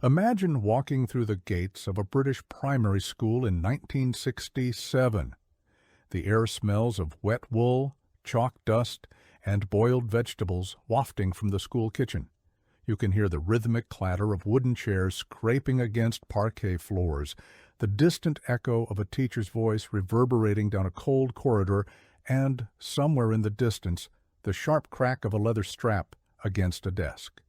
Imagine walking through the gates of a British primary school in 1967. The air smells of wet wool, chalk dust, and boiled vegetables wafting from the school kitchen. You can hear the rhythmic clatter of wooden chairs scraping against parquet floors, the distant echo of a teacher's voice reverberating down a cold corridor, and, somewhere in the distance, the sharp crack of a leather strap against a desk.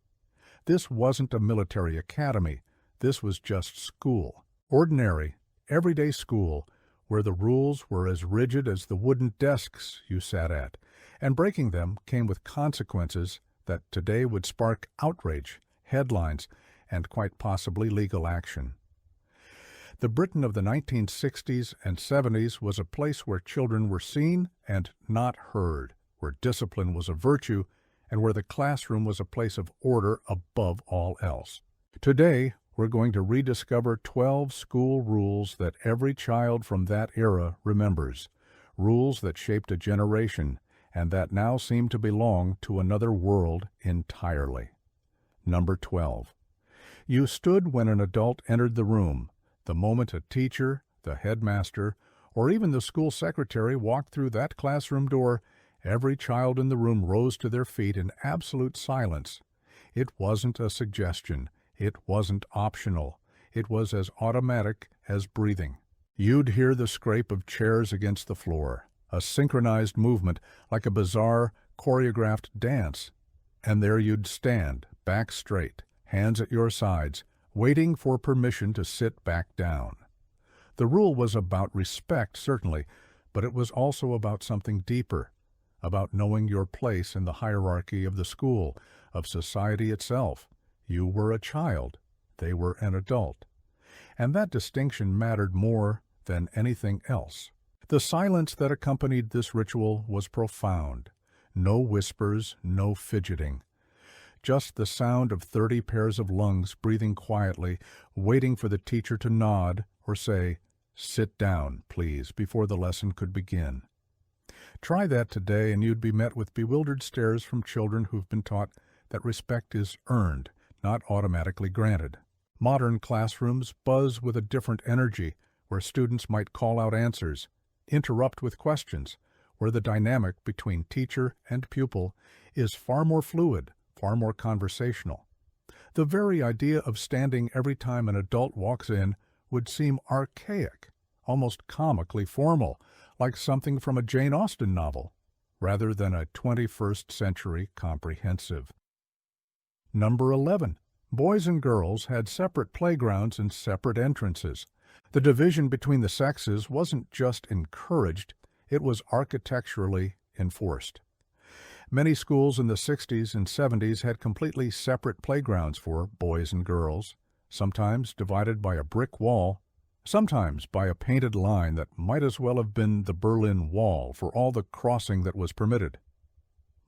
This wasn't a military academy. This was just school. Ordinary, everyday school, where the rules were as rigid as the wooden desks you sat at, and breaking them came with consequences that today would spark outrage, headlines, and quite possibly legal action. The Britain of the 1960s and 70s was a place where children were seen and not heard, where discipline was a virtue, and where the classroom was a place of order above all else. Today, we're going to rediscover 12 school rules that every child from that era remembers, rules that shaped a generation and that now seem to belong to another world entirely. Number 12. You stood when an adult entered the room, the moment a teacher, the headmaster, or even the school secretary walked through that classroom door. Every child in the room rose to their feet in absolute silence. It wasn't a suggestion. It wasn't optional. It was as automatic as breathing. You'd hear the scrape of chairs against the floor, a synchronized movement like a bizarre, choreographed dance. And there you'd stand, back straight, hands at your sides, waiting for permission to sit back down. The rule was about respect, certainly, but it was also about something deeper, about knowing your place in the hierarchy of the school, of society itself. You were a child, they were an adult. And that distinction mattered more than anything else. The silence that accompanied this ritual was profound. No whispers, no fidgeting. Just the sound of 30 pairs of lungs breathing quietly, waiting for the teacher to nod or say, "Sit down, please," before the lesson could begin. Try that today and you'd be met with bewildered stares from children who've been taught that respect is earned, not automatically granted. Modern classrooms buzz with a different energy, where students might call out answers, interrupt with questions, where the dynamic between teacher and pupil is far more fluid, far more conversational. The very idea of standing every time an adult walks in would seem archaic, almost comically formal, like something from a Jane Austen novel, rather than a 21st century comprehensive. Number 11. Boys and girls had separate playgrounds and separate entrances. The division between the sexes wasn't just encouraged, it was architecturally enforced. Many schools in the 60s and 70s had completely separate playgrounds for boys and girls, sometimes divided by a brick wall, sometimes by a painted line that might as well have been the Berlin Wall for all the crossing that was permitted.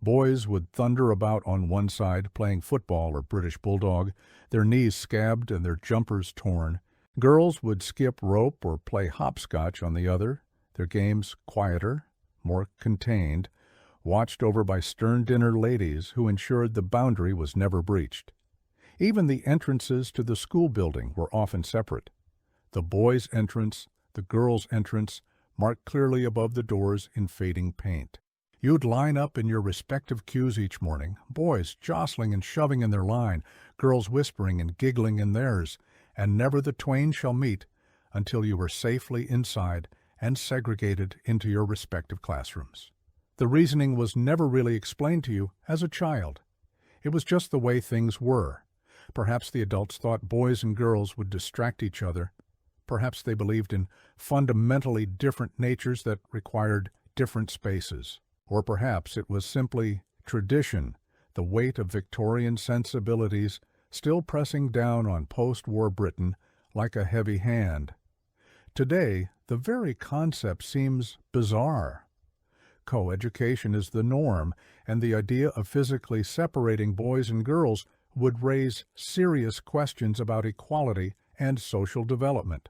Boys would thunder about on one side playing football or British bulldog, their knees scabbed and their jumpers torn. Girls would skip rope or play hopscotch on the other, their games quieter, more contained, watched over by stern dinner ladies who ensured the boundary was never breached. Even the entrances to the school building were often separate. The boys' entrance, the girls' entrance, marked clearly above the doors in fading paint. You'd line up in your respective cues each morning, boys jostling and shoving in their line, girls whispering and giggling in theirs, and never the twain shall meet until you were safely inside and segregated into your respective classrooms. The reasoning was never really explained to you as a child. It was just the way things were. Perhaps the adults thought boys and girls would distract each other. Perhaps they believed in fundamentally different natures that required different spaces. Or perhaps it was simply tradition, the weight of Victorian sensibilities still pressing down on post-war Britain like a heavy hand. Today, the very concept seems bizarre. Co-education is the norm, and the idea of physically separating boys and girls would raise serious questions about equality and social development.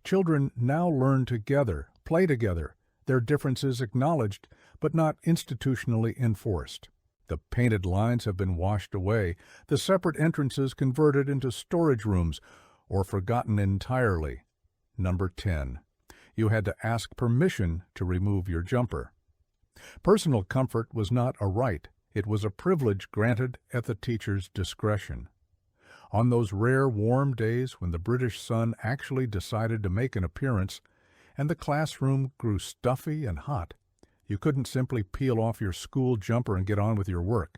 Children now learn together, play together, their differences acknowledged, but not institutionally enforced. The painted lines have been washed away, the separate entrances converted into storage rooms, or forgotten entirely. Number 10. You had to ask permission to remove your jumper. Personal comfort was not a right, it was a privilege granted at the teacher's discretion. On those rare warm days when the British sun actually decided to make an appearance and the classroom grew stuffy and hot, you couldn't simply peel off your school jumper and get on with your work.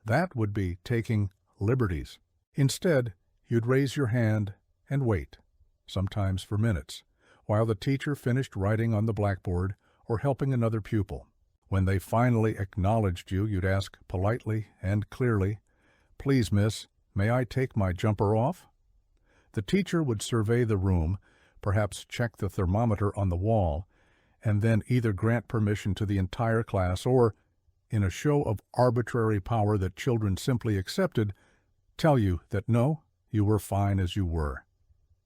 That would be taking liberties. Instead, you'd raise your hand and wait, sometimes for minutes, while the teacher finished writing on the blackboard or helping another pupil. When they finally acknowledged you, you'd ask politely and clearly, "Please, miss, may I take my jumper off?" The teacher would survey the room, perhaps check the thermometer on the wall, and then either grant permission to the entire class or, in a show of arbitrary power that children simply accepted, tell you that no, you were fine as you were.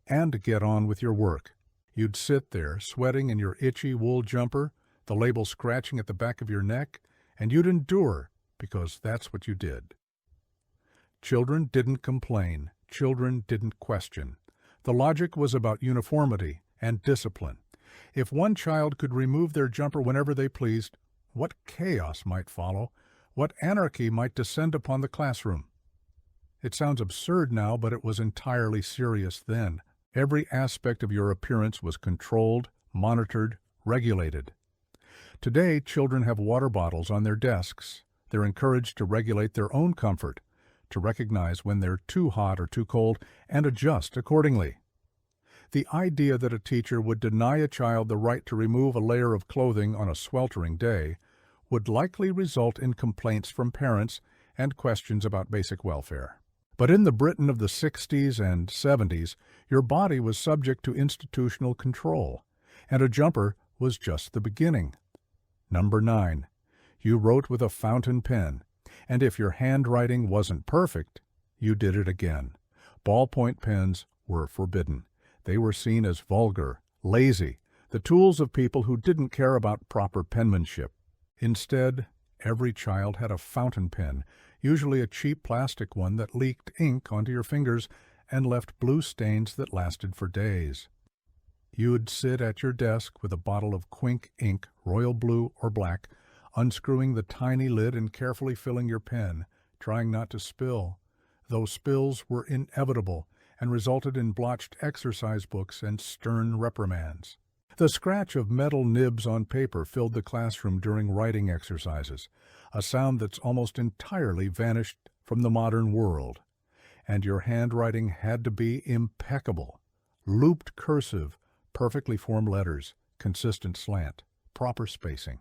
And get on with your work. You'd sit there, sweating in your itchy wool jumper, the label scratching at the back of your neck, and you'd endure because that's what you did. Children didn't complain. Children didn't question. The logic was about uniformity and discipline. If one child could remove their jumper whenever they pleased, what chaos might follow, what anarchy might descend upon the classroom. It sounds absurd now, but it was entirely serious then. Every aspect of your appearance was controlled, monitored, regulated. Today, children have water bottles on their desks. They're encouraged to regulate their own comfort, to recognize when they're too hot or too cold, and adjust accordingly. The idea that a teacher would deny a child the right to remove a layer of clothing on a sweltering day would likely result in complaints from parents and questions about basic welfare. But in the Britain of the 60s and 70s, your body was subject to institutional control, and a jumper was just the beginning. Number 9. You wrote with a fountain pen, and if your handwriting wasn't perfect, you did it again. Ballpoint pens were forbidden. They were seen as vulgar, lazy, the tools of people who didn't care about proper penmanship. Instead, every child had a fountain pen, usually a cheap plastic one that leaked ink onto your fingers and left blue stains that lasted for days. You'd sit at your desk with a bottle of Quink ink, royal blue or black, unscrewing the tiny lid and carefully filling your pen, trying not to spill. Those spills were inevitable and resulted in blotched exercise books and stern reprimands. The scratch of metal nibs on paper filled the classroom during writing exercises, a sound that's almost entirely vanished from the modern world. And your handwriting had to be impeccable. Looped cursive, perfectly formed letters, consistent slant, proper spacing.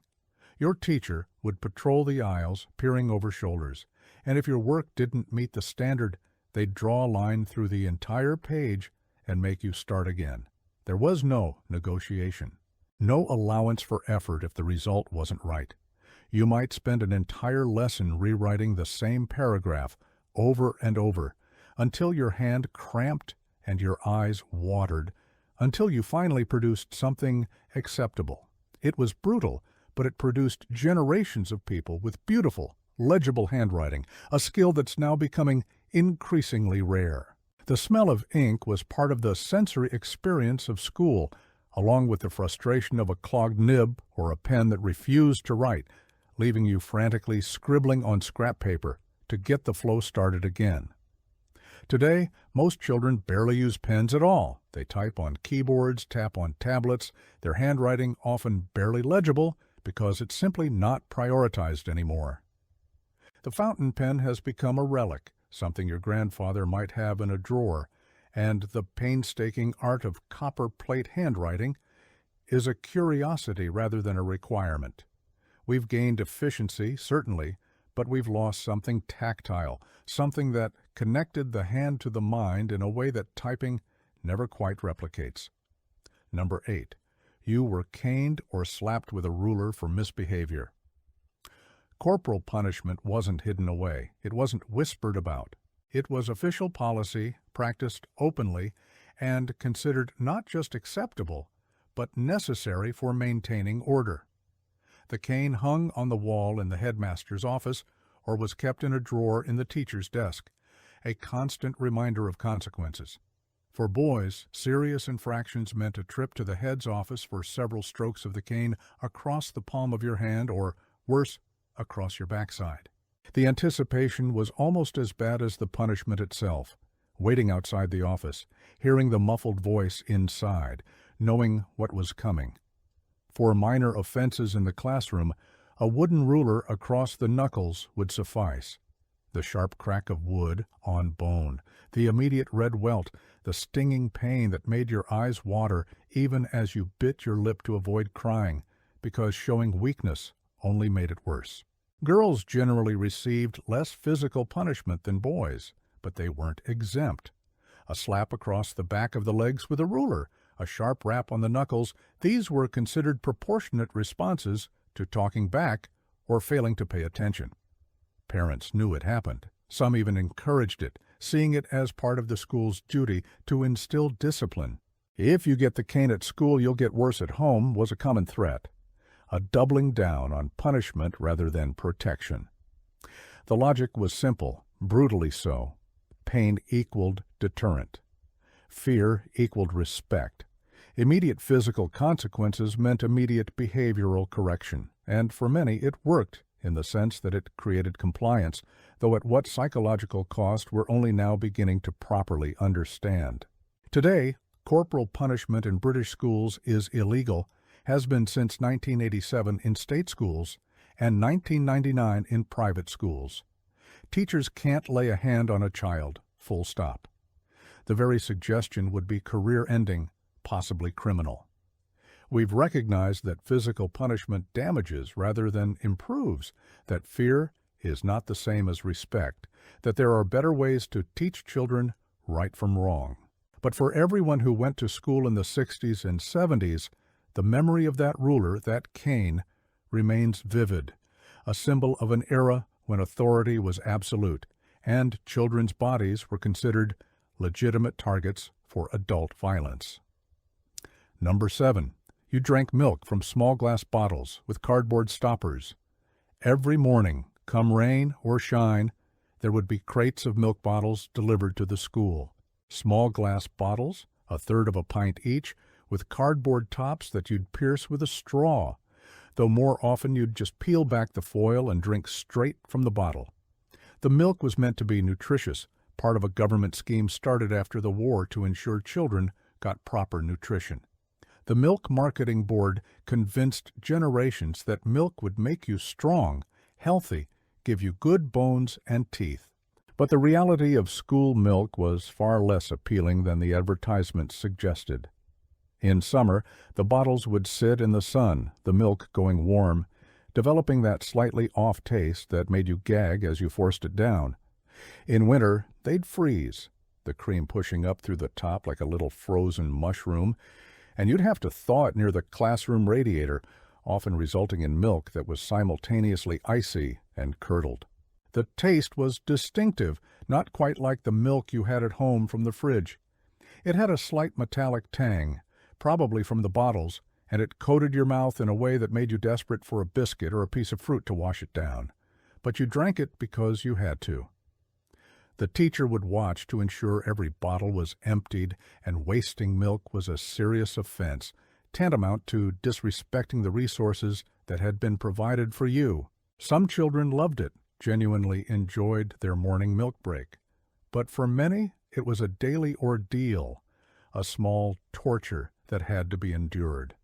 Your teacher would patrol the aisles, peering over shoulders, and if your work didn't meet the standard, they'd draw a line through the entire page and make you start again. There was no negotiation, no allowance for effort if the result wasn't right. You might spend an entire lesson rewriting the same paragraph over and over until your hand cramped and your eyes watered, until you finally produced something acceptable. It was brutal, but it produced generations of people with beautiful, legible handwriting, a skill that's now becoming increasingly rare. The smell of ink was part of the sensory experience of school, along with the frustration of a clogged nib or a pen that refused to write, leaving you frantically scribbling on scrap paper to get the flow started again. Today, most children barely use pens at all. They type on keyboards, tap on tablets, their handwriting often barely legible because it's simply not prioritized anymore. The fountain pen has become a relic, something your grandfather might have in a drawer, and the painstaking art of copper plate handwriting is a curiosity rather than a requirement. We've gained efficiency, certainly, but we've lost something tactile, something that connected the hand to the mind in a way that typing never quite replicates. Number 8. You were caned or slapped with a ruler for misbehavior. Corporal punishment wasn't hidden away. It wasn't whispered about. It was official policy, practiced openly, and considered not just acceptable, but necessary for maintaining order. The cane hung on the wall in the headmaster's office or was kept in a drawer in the teacher's desk, a constant reminder of consequences. For boys, serious infractions meant a trip to the head's office for several strokes of the cane across the palm of your hand or, worse, across your backside. The anticipation was almost as bad as the punishment itself. Waiting outside the office, hearing the muffled voice inside, knowing what was coming. For minor offenses in the classroom, a wooden ruler across the knuckles would suffice. The sharp crack of wood on bone, the immediate red welt, the stinging pain that made your eyes water even as you bit your lip to avoid crying, because showing weakness only made it worse. Girls generally received less physical punishment than boys, but they weren't exempt. A slap across the back of the legs with a ruler, a sharp rap on the knuckles, these were considered proportionate responses to talking back or failing to pay attention. Parents knew it happened. Some even encouraged it, seeing it as part of the school's duty to instill discipline. "If you get the cane at school, you'll get worse at home," was a common threat. A doubling down on punishment rather than protection. The logic was simple, brutally so. Pain equaled deterrent. Fear equaled respect. Immediate physical consequences meant immediate behavioral correction, and for many it worked in the sense that it created compliance, though at what psychological cost we're only now beginning to properly understand. Today, corporal punishment in British schools is illegal, has been since 1987 in state schools, and 1999 in private schools. Teachers can't lay a hand on a child, full stop. The very suggestion would be career-ending, possibly criminal. We've recognized that physical punishment damages rather than improves, that fear is not the same as respect, that there are better ways to teach children right from wrong. But for everyone who went to school in the 60s and 70s, the memory of that ruler, that cane, remains vivid, a symbol of an era when authority was absolute, and children's bodies were considered legitimate targets for adult violence. Number 7. You drank milk from small glass bottles with cardboard stoppers. Every morning, come rain or shine, there would be crates of milk bottles delivered to the school. Small glass bottles, a third of a pint each, with cardboard tops that you'd pierce with a straw, though more often you'd just peel back the foil and drink straight from the bottle. The milk was meant to be nutritious, part of a government scheme started after the war to ensure children got proper nutrition. The Milk Marketing Board convinced generations that milk would make you strong, healthy, give you good bones and teeth. But the reality of school milk was far less appealing than the advertisements suggested. In summer, the bottles would sit in the sun, the milk going warm, developing that slightly off taste that made you gag as you forced it down. In winter, they'd freeze, the cream pushing up through the top like a little frozen mushroom, and you'd have to thaw it near the classroom radiator, often resulting in milk that was simultaneously icy and curdled. The taste was distinctive, not quite like the milk you had at home from the fridge. It had a slight metallic tang, probably from the bottles, and it coated your mouth in a way that made you desperate for a biscuit or a piece of fruit to wash it down. But you drank it because you had to. The teacher would watch to ensure every bottle was emptied, and wasting milk was a serious offense, tantamount to disrespecting the resources that had been provided for you. Some children loved it, genuinely enjoyed their morning milk break. But for many, it was a daily ordeal, a small torture that had to be endured.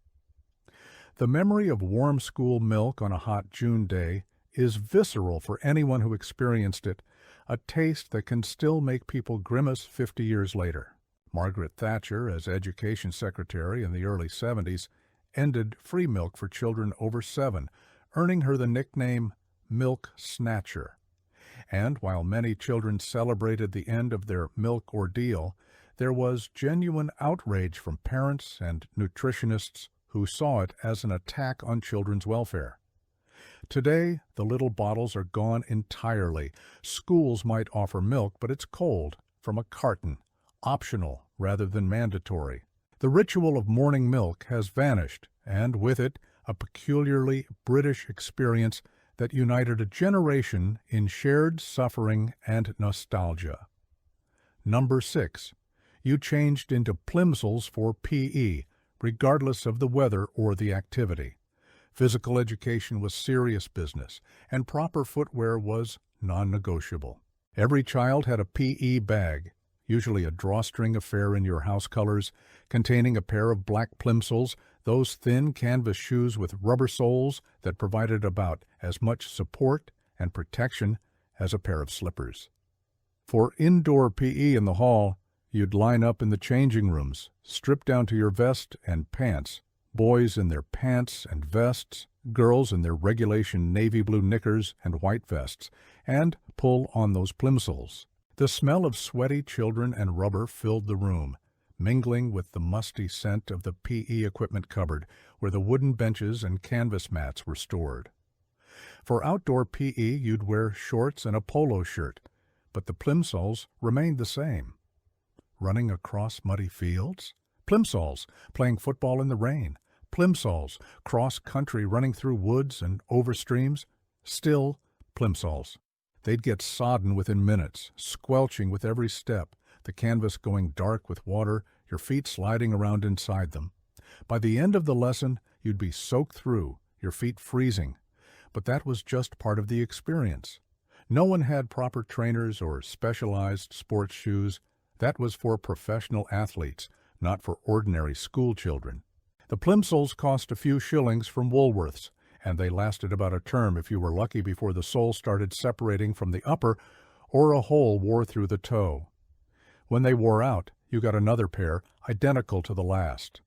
The memory of warm school milk on a hot June day is visceral for anyone who experienced it, a taste that can still make people grimace 50 years later. Margaret Thatcher, as Education Secretary in the early 70s, ended free milk for children over 7, earning her the nickname Milk Snatcher. And while many children celebrated the end of their milk ordeal, there was genuine outrage from parents and nutritionists who saw it as an attack on children's welfare. Today, the little bottles are gone entirely. Schools might offer milk, but it's cold, from a carton, optional rather than mandatory. The ritual of morning milk has vanished, and with it, a peculiarly British experience that united a generation in shared suffering and nostalgia. Number 6. You changed into plimsolls for PE, regardless of the weather or the activity. Physical education was serious business, and proper footwear was non-negotiable. Every child had a PE bag, usually a drawstring affair in your house colors, containing a pair of black plimsolls, those thin canvas shoes with rubber soles that provided about as much support and protection as a pair of slippers. For indoor PE in the hall, you'd line up in the changing rooms, stripped down to your vest and pants, boys in their pants and vests, girls in their regulation navy blue knickers and white vests, and pull on those plimsolls. The smell of sweaty children and rubber filled the room, mingling with the musty scent of the PE equipment cupboard where the wooden benches and canvas mats were stored. For outdoor PE, you'd wear shorts and a polo shirt, but the plimsolls remained the same. Running across muddy fields? Plimsolls. Playing football in the rain? Plimsolls. Cross-country running through woods and over streams? Still plimsolls. They'd get sodden within minutes, squelching with every step, the canvas going dark with water, your feet sliding around inside them. By the end of the lesson, you'd be soaked through, your feet freezing. But that was just part of the experience. No one had proper trainers or specialized sports shoes. That was for professional athletes, not for ordinary school children. The plimsolls cost a few shillings from Woolworths, and they lasted about a term if you were lucky before the sole started separating from the upper or a hole wore through the toe. When they wore out, you got another pair identical to the last.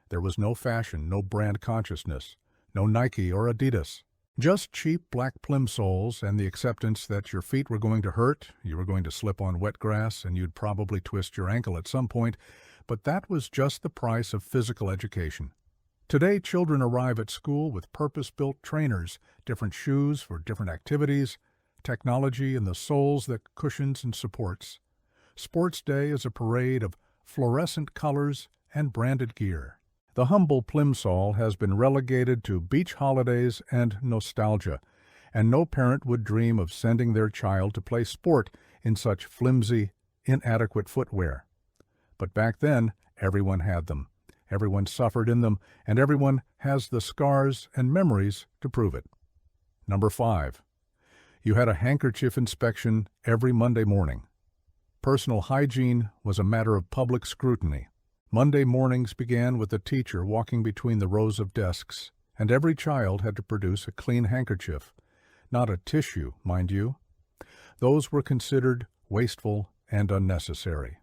There was no fashion, no brand consciousness, no Nike or Adidas. Just cheap black plimsolls and the acceptance that your feet were going to hurt, you were going to slip on wet grass, and you'd probably twist your ankle at some point, but that was just the price of physical education. Today, children arrive at school with purpose-built trainers, different shoes for different activities, technology in the soles that cushions and supports. Sports Day is a parade of fluorescent colors and branded gear. The humble plimsoll has been relegated to beach holidays and nostalgia, and no parent would dream of sending their child to play sport in such flimsy, inadequate footwear. But back then, everyone had them. Everyone suffered in them, and everyone has the scars and memories to prove it. Number 5. You had a handkerchief inspection every Monday morning. Personal hygiene was a matter of public scrutiny. Monday mornings began with the teacher walking between the rows of desks, and every child had to produce a clean handkerchief. Not a tissue, mind you. Those were considered wasteful and unnecessary.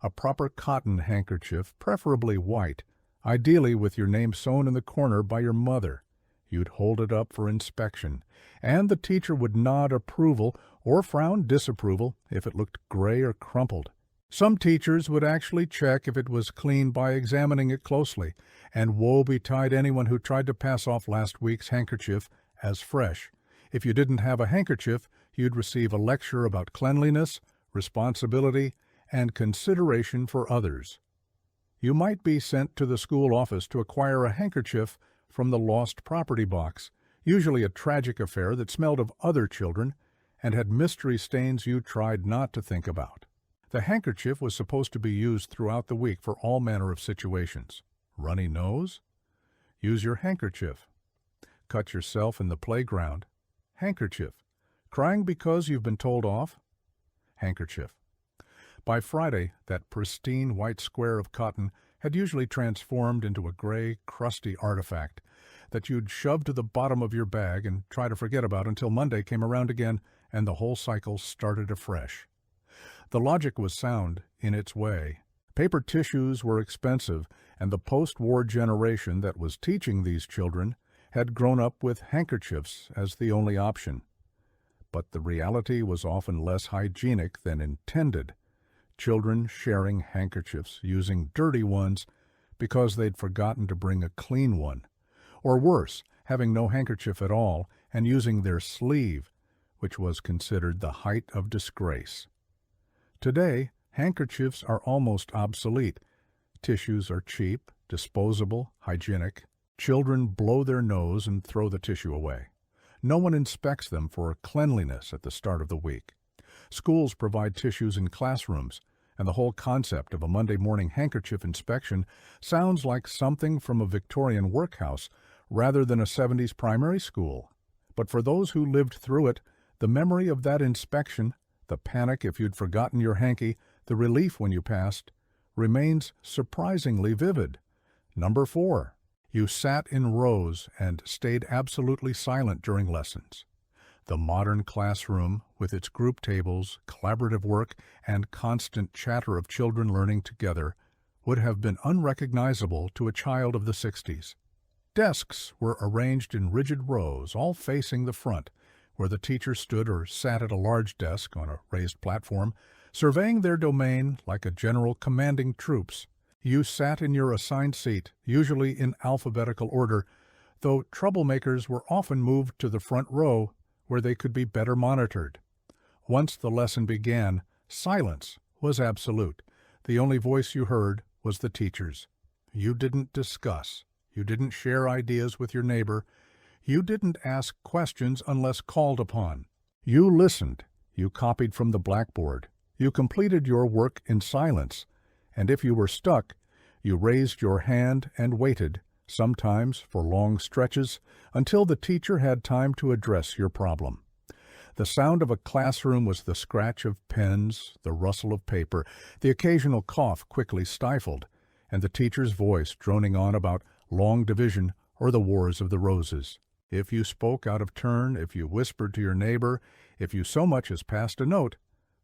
A proper cotton handkerchief, preferably white, ideally with your name sewn in the corner by your mother. You'd hold it up for inspection, and the teacher would nod approval or frown disapproval if it looked gray or crumpled. Some teachers would actually check if it was clean by examining it closely, and woe betide anyone who tried to pass off last week's handkerchief as fresh. If you didn't have a handkerchief, you'd receive a lecture about cleanliness, responsibility, and consideration for others. You might be sent to the school office to acquire a handkerchief from the lost property box, usually a tragic affair that smelled of other children and had mystery stains you tried not to think about. The handkerchief was supposed to be used throughout the week for all manner of situations. Runny nose? Use your handkerchief. Cut yourself in the playground? Handkerchief. Crying because you've been told off? Handkerchief. By Friday, that pristine white square of cotton had usually transformed into a gray, crusty artifact that you'd shove to the bottom of your bag and try to forget about until Monday came around again and the whole cycle started afresh. The logic was sound in its way. Paper tissues were expensive, and the post-war generation that was teaching these children had grown up with handkerchiefs as the only option. But the reality was often less hygienic than intended. Children sharing handkerchiefs, using dirty ones because they'd forgotten to bring a clean one. Or worse, having no handkerchief at all and using their sleeve, which was considered the height of disgrace. Today, handkerchiefs are almost obsolete. Tissues are cheap, disposable, hygienic. Children blow their nose and throw the tissue away. No one inspects them for cleanliness at the start of the week. Schools provide tissues in classrooms, and the whole concept of a Monday morning handkerchief inspection sounds like something from a Victorian workhouse rather than a 70s primary school. But for those who lived through it, the memory of that inspection, the panic if you'd forgotten your hanky, the relief when you passed, remains surprisingly vivid. Number 4. You sat in rows and stayed absolutely silent during lessons. The modern classroom, with its group tables, collaborative work, and constant chatter of children learning together, would have been unrecognizable to a child of the 60s. Desks were arranged in rigid rows, all facing the front, where the teacher stood or sat at a large desk on a raised platform, surveying their domain like a general commanding troops. You sat in your assigned seat, usually in alphabetical order, though troublemakers were often moved to the front row where they could be better monitored. Once the lesson began, silence was absolute. The only voice you heard was the teacher's. You didn't discuss. You didn't share ideas with your neighbor. You didn't ask questions unless called upon. You listened. You copied from the blackboard. You completed your work in silence. And if you were stuck, you raised your hand and waited, sometimes for long stretches, until the teacher had time to address your problem. The sound of a classroom was the scratch of pens, the rustle of paper, the occasional cough quickly stifled, and the teacher's voice droning on about long division or the Wars of the Roses. If you spoke out of turn, if you whispered to your neighbor, if you so much as passed a note,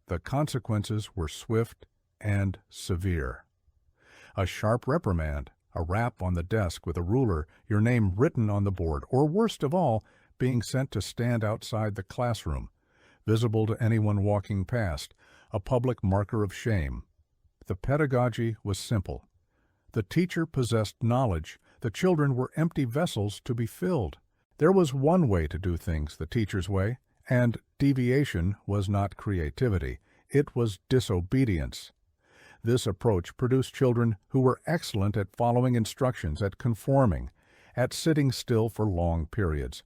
the consequences were swift and severe. A sharp reprimand, a rap on the desk with a ruler, your name written on the board, or worst of all, being sent to stand outside the classroom, visible to anyone walking past, a public marker of shame. The pedagogy was simple. The teacher possessed knowledge. The children were empty vessels to be filled. There was one way to do things the teacher's way, and deviation was not creativity. It was disobedience. This approach produced children who were excellent at following instructions, at conforming, at sitting still for long periods.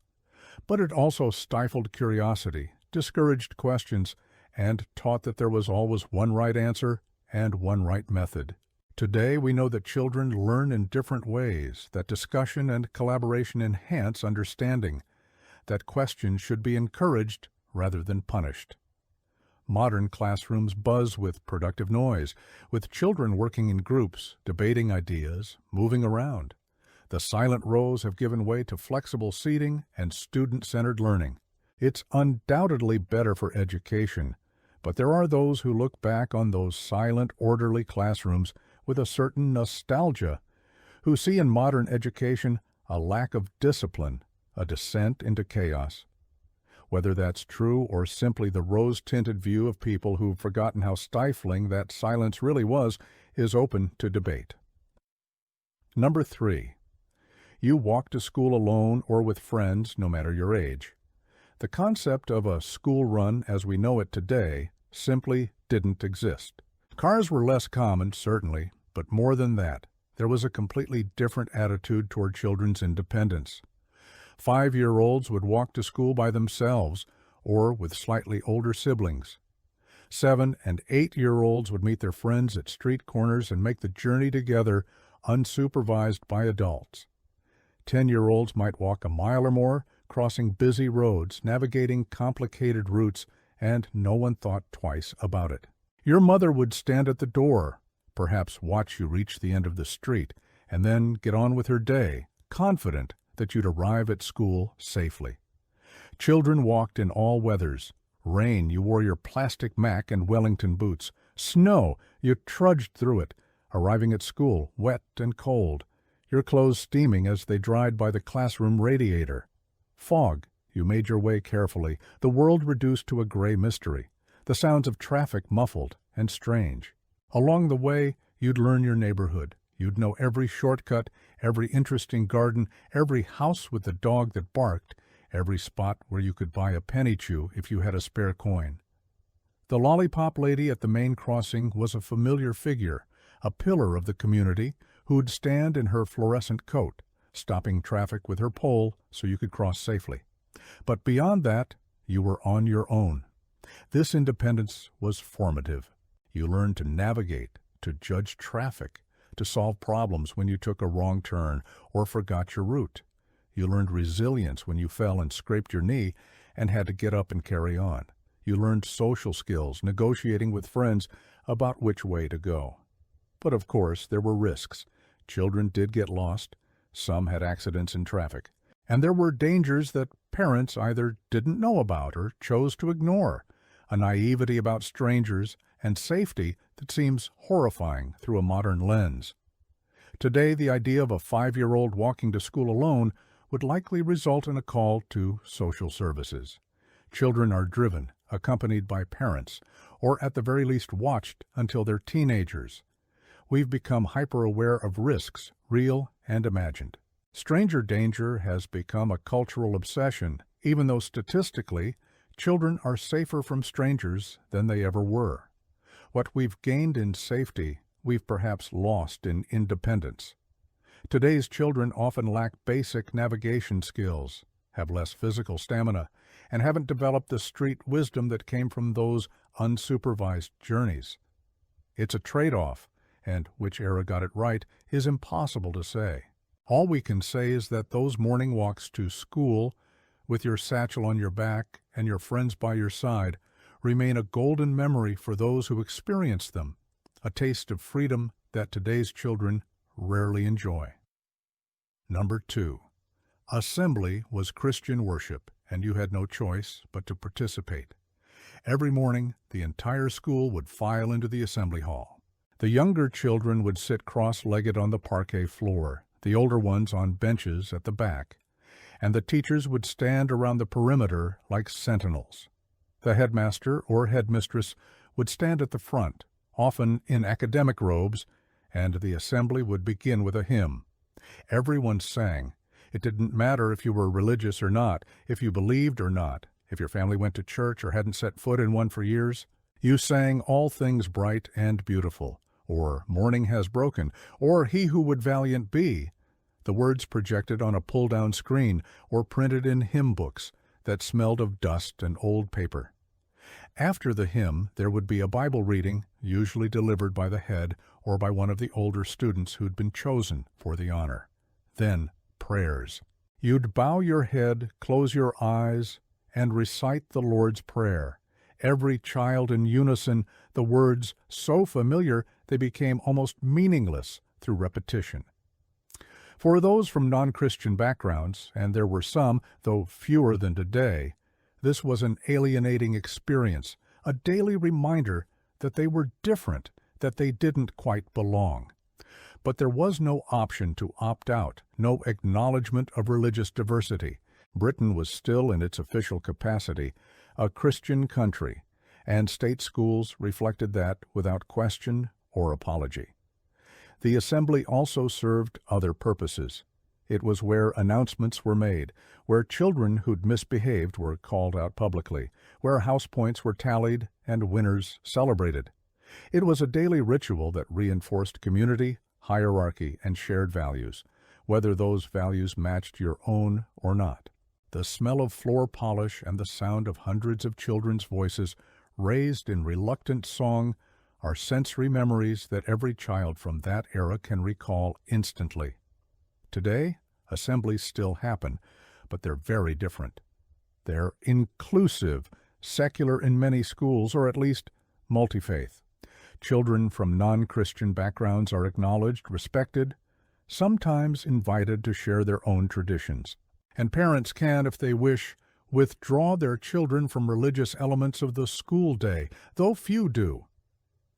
But it also stifled curiosity, discouraged questions, and taught that there was always one right answer and one right method. Today, we know that children learn in different ways, that discussion and collaboration enhance understanding, that questions should be encouraged rather than punished. Modern classrooms buzz with productive noise, with children working in groups, debating ideas, moving around. The silent rows have given way to flexible seating and student-centered learning. It's undoubtedly better for education, but there are those who look back on those silent, orderly classrooms with a certain nostalgia, who see in modern education a lack of discipline, a descent into chaos. Whether that's true or simply the rose-tinted view of people who've forgotten how stifling that silence really was is open to debate. Number 3. You walk to school alone or with friends, no matter your age. The concept of a school run as we know it today simply didn't exist. Cars were less common, certainly, but more than that, there was a completely different attitude toward children's independence. 5-year-olds would walk to school by themselves or with slightly older siblings. 7- and 8-year-olds would meet their friends at street corners and make the journey together unsupervised by adults. 10-year-olds might walk a mile or more, crossing busy roads, navigating complicated routes, and no one thought twice about it. Your mother would stand at the door, perhaps watch you reach the end of the street, and then get on with her day, confident that you'd arrive at school safely. Children walked in all weathers. Rain, you wore your plastic Mac and Wellington boots. Snow, you trudged through it, arriving at school wet and cold, your clothes steaming as they dried by the classroom radiator. Fog, you made your way carefully, the world reduced to a gray mystery, the sounds of traffic muffled and strange. Along the way, you'd learn your neighborhood. You'd know every shortcut, every interesting garden, every house with a dog that barked, every spot where you could buy a penny chew if you had a spare coin. The lollipop lady at the main crossing was a familiar figure, a pillar of the community, who'd stand in her fluorescent coat, stopping traffic with her pole so you could cross safely. But beyond that, you were on your own. This independence was formative. You learned to navigate, to judge traffic, to solve problems when you took a wrong turn or forgot your route. You learned resilience when you fell and scraped your knee and had to get up and carry on. You learned social skills, negotiating with friends about which way to go. But of course, there were risks. Children did get lost. Some had accidents in traffic. And there were dangers that parents either didn't know about or chose to ignore, a naivety about strangers and safety that seems horrifying through a modern lens. Today, the idea of a 5-year-old walking to school alone would likely result in a call to social services. Children are driven, accompanied by parents, or at the very least watched until they're teenagers. We've become hyper-aware of risks, real and imagined. Stranger danger has become a cultural obsession, even though statistically, children are safer from strangers than they ever were. What we've gained in safety, we've perhaps lost in independence. Today's children often lack basic navigation skills, have less physical stamina, and haven't developed the street wisdom that came from those unsupervised journeys. It's a trade-off, and which era got it right is impossible to say. All we can say is that those morning walks to school, with your satchel on your back and your friends by your side, remain a golden memory for those who experienced them, a taste of freedom that today's children rarely enjoy. Number 2. Assembly was Christian worship, and you had no choice but to participate. Every morning, the entire school would file into the assembly hall. The younger children would sit cross-legged on the parquet floor, the older ones on benches at the back, and the teachers would stand around the perimeter like sentinels. The headmaster or headmistress would stand at the front, often in academic robes, and the assembly would begin with a hymn. Everyone sang. It didn't matter if you were religious or not, if you believed or not, if your family went to church or hadn't set foot in one for years. You sang All Things Bright and Beautiful, or Morning Has Broken, or He Who Would Valiant Be, the words projected on a pull-down screen or printed in hymn books that smelled of dust and old paper. After the hymn, there would be a Bible reading, usually delivered by the head or by one of the older students who'd been chosen for the honor. Then, prayers. You'd bow your head, close your eyes, and recite the Lord's Prayer. Every child in unison, the words so familiar they became almost meaningless through repetition. For those from non-Christian backgrounds, and there were some, though fewer than today, this was an alienating experience, a daily reminder that they were different, that they didn't quite belong. But there was no option to opt out, no acknowledgement of religious diversity. Britain was still, in its official capacity, a Christian country, and state schools reflected that without question or apology. The assembly also served other purposes. It was where announcements were made, where children who'd misbehaved were called out publicly, where house points were tallied and winners celebrated. It was a daily ritual that reinforced community, hierarchy, and shared values, whether those values matched your own or not. The smell of floor polish and the sound of hundreds of children's voices raised in reluctant song are sensory memories that every child from that era can recall instantly. Today, assemblies still happen, but they're very different. They're inclusive, secular in many schools, or at least multi-faith. Children from non-Christian backgrounds are acknowledged, respected, sometimes invited to share their own traditions. And parents can, if they wish, withdraw their children from religious elements of the school day, though few do.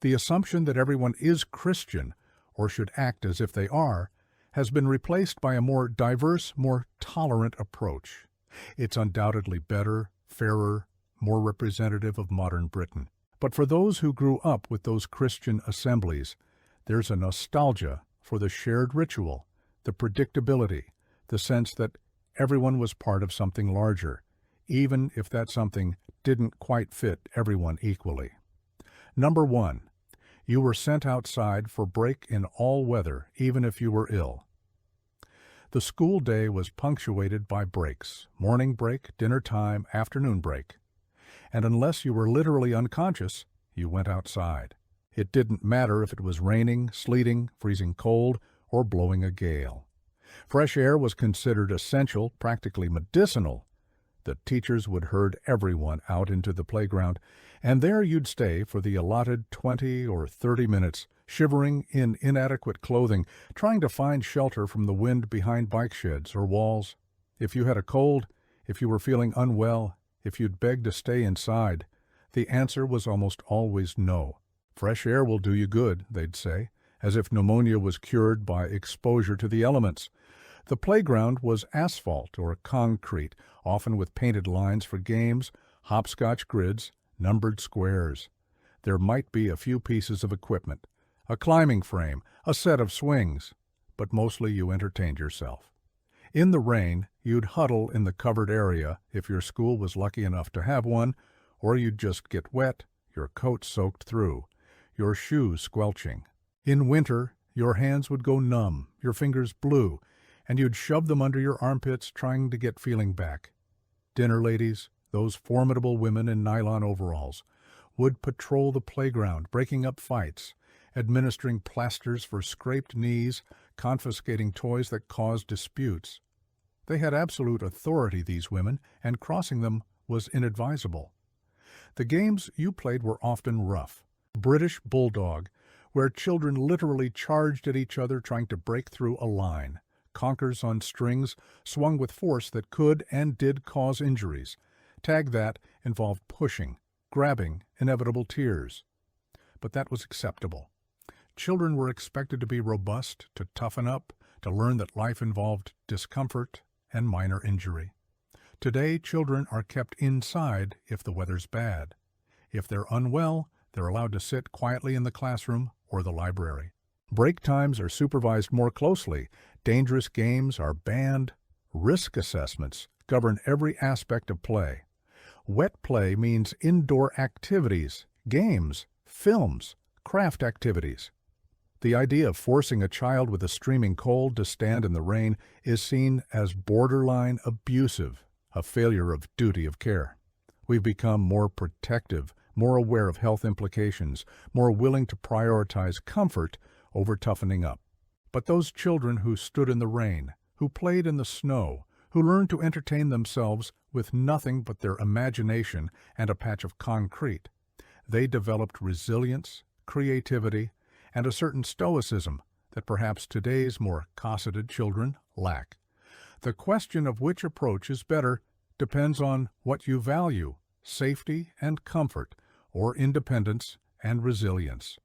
The assumption that everyone is Christian, or should act as if they are, has been replaced by a more diverse, more tolerant approach. It's undoubtedly better, fairer, more representative of modern Britain. But for those who grew up with those Christian assemblies, there's a nostalgia for the shared ritual, the predictability, the sense that everyone was part of something larger, even if that something didn't quite fit everyone equally. Number 1. You were sent outside for break in all weather, even if you were ill. The school day was punctuated by breaks: morning break, dinner time, afternoon break. And unless you were literally unconscious, you went outside. It didn't matter if it was raining, sleeting, freezing cold, or blowing a gale. Fresh air was considered essential, practically medicinal. The teachers would herd everyone out into the playground, and there you'd stay for the allotted 20 or 30 minutes, shivering in inadequate clothing, trying to find shelter from the wind behind bike sheds or walls. If you had a cold, if you were feeling unwell, if you'd begged to stay inside, the answer was almost always no. Fresh air will do you good, they'd say, as if pneumonia was cured by exposure to the elements. The playground was asphalt or concrete, often with painted lines for games, hopscotch grids, numbered squares. There might be a few pieces of equipment, a climbing frame, a set of swings, but mostly you entertained yourself. In the rain, you'd huddle in the covered area if your school was lucky enough to have one, or you'd just get wet, your coat soaked through, your shoes squelching. In winter, your hands would go numb, your fingers blue, and you'd shove them under your armpits trying to get feeling back. Dinner ladies, those formidable women in nylon overalls, would patrol the playground, breaking up fights, administering plasters for scraped knees, confiscating toys that caused disputes. They had absolute authority, these women, and crossing them was inadvisable. The games you played were often rough. British bulldog, where children literally charged at each other trying to break through a line. Conkers on strings, swung with force that could and did cause injuries. Tag that involved pushing, grabbing, inevitable tears. But that was acceptable. Children were expected to be robust, to toughen up, to learn that life involved discomfort and minor injury. Today, children are kept inside if the weather's bad. If they're unwell, they're allowed to sit quietly in the classroom or the library. Break times are supervised more closely. Dangerous games are banned. Risk assessments govern every aspect of play. Wet play means indoor activities, games, films, craft activities. The idea of forcing a child with a streaming cold to stand in the rain is seen as borderline abusive, a failure of duty of care. We've become more protective, more aware of health implications, more willing to prioritize comfort over toughening up. But those children who stood in the rain, who played in the snow, who learned to entertain themselves with nothing but their imagination and a patch of concrete, they developed resilience, creativity, and a certain stoicism that perhaps today's more cosseted children lack. The question of which approach is better depends on what you value: safety and comfort, or independence and resilience.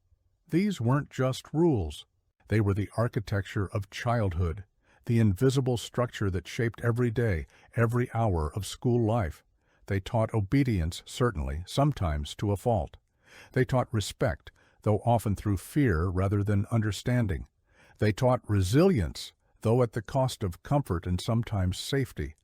These weren't just rules. They were the architecture of childhood, the invisible structure that shaped every day, every hour of school life. They taught obedience, certainly, sometimes to a fault. They taught respect, though often through fear rather than understanding. They taught resilience, though at the cost of comfort and sometimes safety.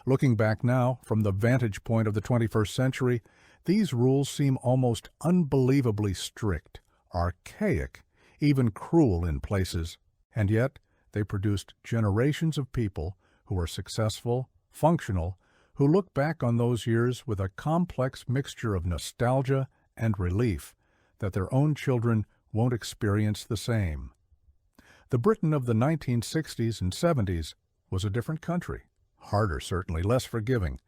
Looking back now, from the vantage point of the 21st century, these rules seem almost unbelievably strict, archaic, even cruel in places, and yet they produced generations of people who are successful, functional, who look back on those years with a complex mixture of nostalgia and relief that their own children won't experience the same. The Britain of the 1960s and 70s was a different country, harder certainly, less forgiving,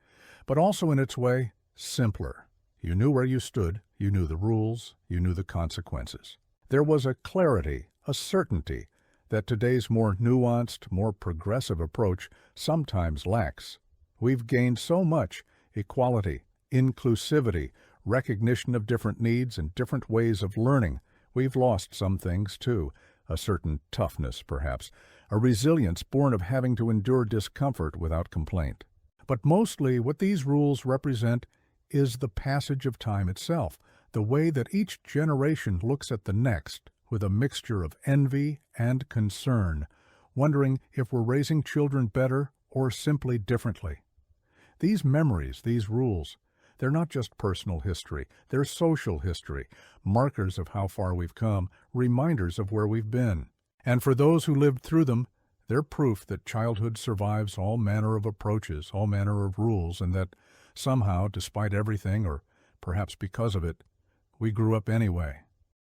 but also in its way simpler. You knew where you stood, you knew the rules, you knew the consequences. There was a clarity, a certainty, that today's more nuanced, more progressive approach sometimes lacks. We've gained so much: equality, inclusivity, recognition of different needs and different ways of learning. We've lost some things, too, a certain toughness, perhaps, a resilience born of having to endure discomfort without complaint. But mostly what these rules represent is the passage of time itself, the way that each generation looks at the next with a mixture of envy and concern, wondering if we're raising children better or simply differently. These memories, these rules, they're not just personal history, they're social history, markers of how far we've come, reminders of where we've been. And for those who lived through them, They're proof that childhood survives all manner of approaches, all manner of rules, and that somehow, despite everything, or perhaps because of it, we grew up anyway.